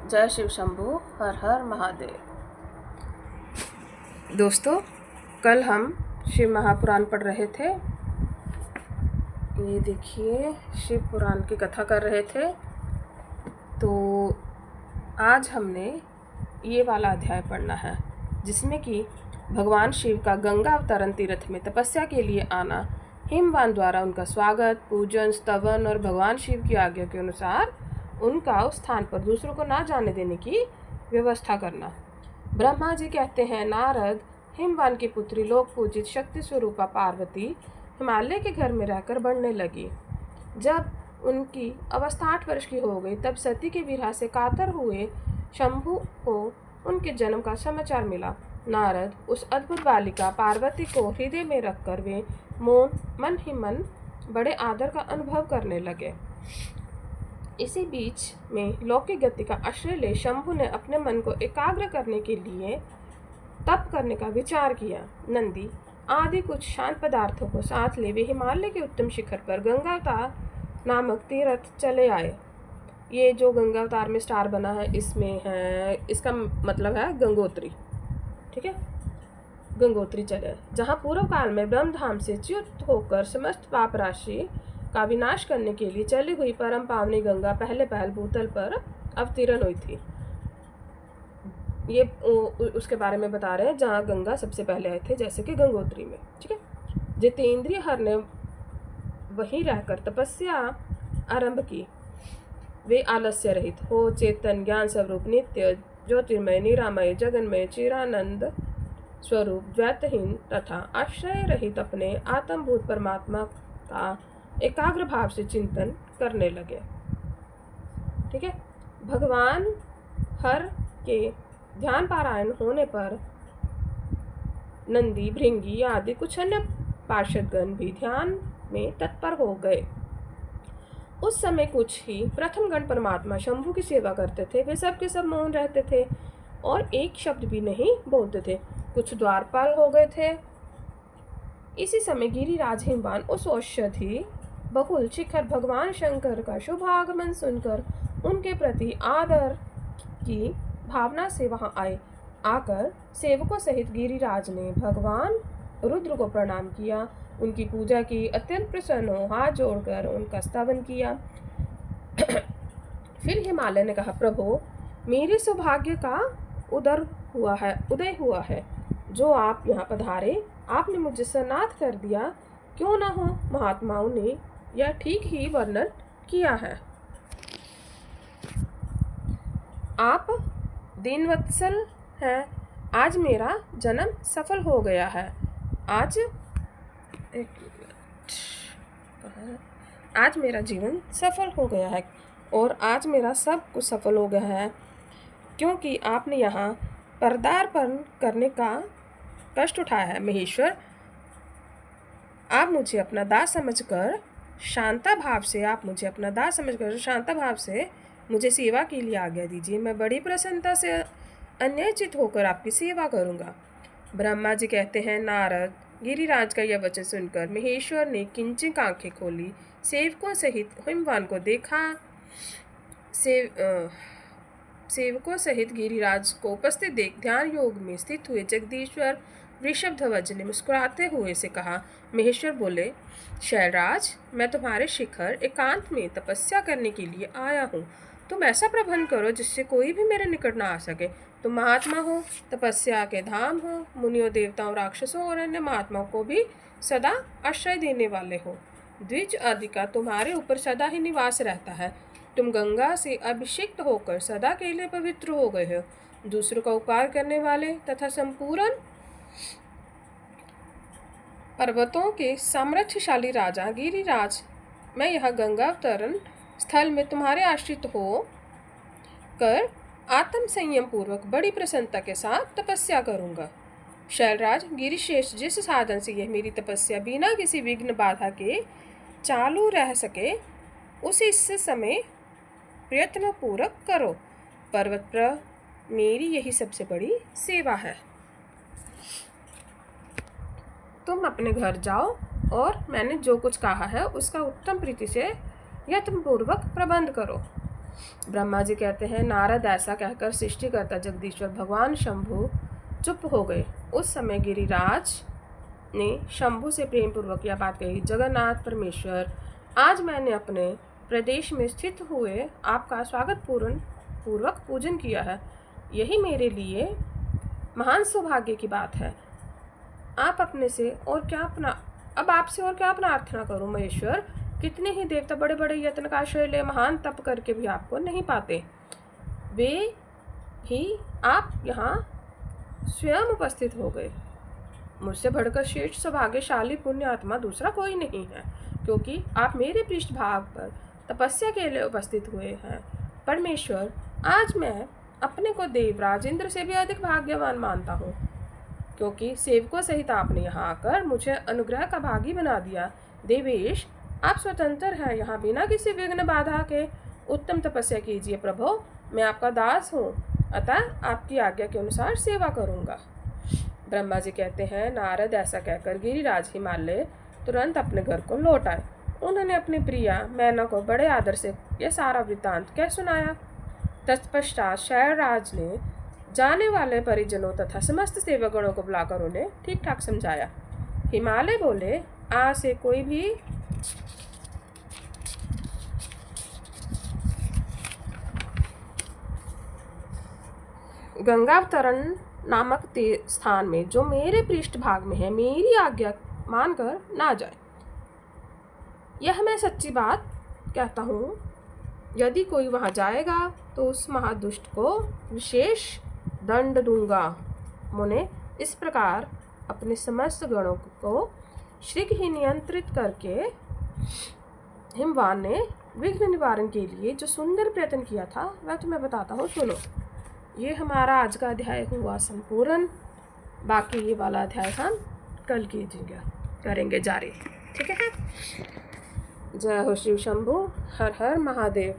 जय शिव शंभू। हर हर महादेव। दोस्तों, कल हम शिव महापुराण पढ़ रहे थे। ये देखिए, शिव पुराण की कथा कर रहे थे। तो आज हमने ये वाला अध्याय पढ़ना है जिसमें कि भगवान शिव का गंगा अवतरण तीर्थ में तपस्या के लिए आना, हिमवान द्वारा उनका स्वागत, पूजन, स्तवन और भगवान शिव की आज्ञा के अनुसार उनका उस स्थान पर दूसरों को ना जाने देने की व्यवस्था करना। ब्रह्मा जी कहते हैं, नारद, हिमवान की पुत्री, लोक पूजित शक्ति स्वरूपा पार्वती हिमालय के घर में रहकर बढ़ने लगी। जब उनकी अवस्था 8 वर्ष की हो गई, तब सती के विरह से कातर हुए शंभु को उनके जन्म का समाचार मिला। नारद उस अद्भुत बालिका पार्वती को हृदय में रखकर वे मन ही मन बड़े आदर का अनुभव करने लगे। इसी बीच में लौकिक गति का आश्रय ले शंभु ने अपने मन को एकाग्र करने के लिए तप करने का विचार किया। नंदी आदि कुछ शांत पदार्थों को साथ ले वे हिमालय के उत्तम शिखर पर गंगावतार नामक तीर्थ चले आए। ये जो गंगावतार में स्टार बना है, इसमें है, इसका मतलब है गंगोत्री। ठीक है, गंगोत्री चले, जहाँ पूर्व काल में ब्रह्मधाम से च्युत होकर समस्त पाप राशि का विनाश करने के लिए चली हुई परम पावनी गंगा पहले पहल भूतल पर अवतीर्ण हुई थी। ये उसके बारे में बता रहे हैं जहाँ गंगा सबसे पहले आए थे, जैसे कि गंगोत्री में। ठीक है, जितेंद्रिय हर ने वहीं रहकर तपस्या आरंभ की। वे आलस्य रहित हो, चेतन ज्ञान स्वरूप, नित्य ज्योतिर्मय, निरामय, जगन्मय, चिरानंद स्वरूप, द्वैतहीन तथा आश्रय रहित अपने आत्मभूत परमात्मा का एकाग्र भाव से चिंतन करने लगे। ठीक है, भगवान हर के ध्यान पारायण होने पर नंदी, भृंगी आदि कुछ अन्य पार्षदगण भी ध्यान में तत्पर हो गए। उस समय कुछ ही प्रथम गण परमात्मा शंभु की सेवा करते थे। वे सब के सब मौन रहते थे और एक शब्द भी नहीं बोलते थे। कुछ द्वारपाल हो गए थे। इसी समय गिरिराज हिमवान उस औषधि बहुल शिखर भगवान शंकर का शुभ आगमन सुनकर उनके प्रति आदर की भावना से वहां आए। आकर सेवकों सहित गिरिराज ने भगवान रुद्र को प्रणाम किया, उनकी पूजा की, अत्यंत प्रसन्न हो हाथ जोड़कर उनका स्तवन किया। फिर हिमालय ने कहा, प्रभु, मेरे सौभाग्य का उदय हुआ है जो आप यहाँ पधारे। आपने मुझे सनाथ कर दिया। क्यों ना हो, महात्माओं ने यह ठीक ही वर्णन किया है। आप दीनवत्सल हैं। आज मेरा जन्म सफल हो गया है। आज मेरा जीवन सफल हो गया है और आज मेरा सब कुछ सफल हो गया है, क्योंकि आपने यहाँ पदार्पण करने का कष्ट उठाया है। महेश्वर, आप मुझे अपना दास समझकर शांता भाव से मुझे सेवा के लिए आज्ञा दीजिए। मैं बड़ी प्रसन्नता से अन्यचित होकर आपकी सेवा करूँगा। ब्रह्मा जी कहते हैं, नारद, गिरिराज का यह वचन सुनकर महेश्वर ने किंचित आंखें खोली, सेवकों सहित हिमवान को देखा। सेवकों सहित गिरिराज को उपस्थित देख ध्यान योग में स्थित हुए जगदीश्वर वृषभध्वज ने मुस्कुराते हुए से कहा। महेश्वर बोले, शैलराज, मैं तुम्हारे शिखर एकांत में तपस्या करने के लिए आया हूँ। तुम ऐसा प्रबंध करो जिससे कोई भी मेरे निकट ना आ सके। तुम महात्मा हो, तपस्या के धाम हो, मुनियों, देवताओं, राक्षसों और अन्य महात्माओं को भी सदा आश्रय देने वाले हो। द्विज आदि का तुम्हारे ऊपर सदा ही निवास रहता है। तुम गंगा से अभिषिक्त होकर सदा के लिए पवित्र हो गए हो। दूसरों का उपकार करने वाले तथा संपूर्ण पर्वतों के सामर्थ्यशाली राजा गिरिराज, मैं यह गंगा अवतरण स्थल में तुम्हारे आश्रित हो कर आत्म संयम पूर्वक बड़ी प्रसन्नता के साथ तपस्या करूंगा। शैलराज, गिरिश्रेष्ठ, जिस साधन से यह मेरी तपस्या बिना किसी विघ्न बाधा के चालू रह सके, उसे इस समय प्रयत्न पूर्वक करो। पर्वत पर मेरी यही सबसे बड़ी सेवा है। तुम अपने घर जाओ और मैंने जो कुछ कहा है उसका उत्तम प्रीति से यत्नपूर्वक प्रबंध करो। ब्रह्मा जी कहते हैं, नारद ऐसा कहकर सृष्टिकर्ता जगदीश्वर भगवान शंभु चुप हो गए। उस समय गिरिराज ने शंभु से प्रेम पूर्वक यह बात कही, जगन्नाथ परमेश्वर, आज मैंने अपने प्रदेश में स्थित हुए आपका स्वागत पूर्वक पूजन किया है। यही मेरे लिए महान सौभाग्य की बात है। आप अपने से और क्या अपना अब आपसे और क्या प्रार्थना करूं महेश्वर। कितने ही देवता बड़े बड़े यत्न का आश्रय ले महान तप करके भी आपको नहीं पाते। वे भी आप यहाँ स्वयं उपस्थित हो गए। मुझसे बढ़कर श्रेष्ठ सौभाग्यशाली पुण्य आत्मा दूसरा कोई नहीं है, क्योंकि आप मेरे पृष्ठभाग पर तपस्या के लिए उपस्थित हुए हैं। परमेश्वर, आज मैं अपने को देवराज इंद्र से भी अधिक भाग्यवान मानता हूँ, क्योंकि सेवकों सहित आपने यहाँ आकर मुझे अनुग्रह का भागी बना दिया। देवेश, आप स्वतंत्र हैं, यहाँ बिना किसी विघ्न बाधा के उत्तम तपस्या कीजिए। प्रभु, मैं आपका दास हूँ, अतः आपकी आज्ञा के अनुसार सेवा करूँगा। ब्रह्मा जी कहते हैं, नारद ऐसा कहकर गिरिराज हिमालय तुरंत अपने घर को लौट आए। उन्होंने अपनी प्रिया मैना को बड़े आदर से यह सारा वृत्तांत कह सुनाया। तत्पश्चात शैलराज ने जाने वाले परिजनों तथा समस्त सेवकगणों को बुलाकर उन्हें ठीक ठाक समझाया। हिमालय बोले, आज से कोई भी गंगावतरण नामक स्थान में जो मेरे पृष्ठभाग में है, मेरी आज्ञा मानकर ना जाए। यह मैं सच्ची बात कहता हूँ। यदि कोई वहाँ जाएगा तो उस महादुष्ट को विशेष दंड दूंगा। मुने इस प्रकार अपने समस्त गणों को शीघ्र ही नियंत्रित करके हिमवान ने विघ्न निवारण के लिए जो सुंदर प्रयत्न किया था वह तुम्हें बताता हूँ, सुनो। ये हमारा आज का अध्याय हुआ संपूर्ण। बाकी ये वाला अध्याय हम कल करेंगे जारी। ठीक है। जय हो शिव शंभु। हर हर महादेव।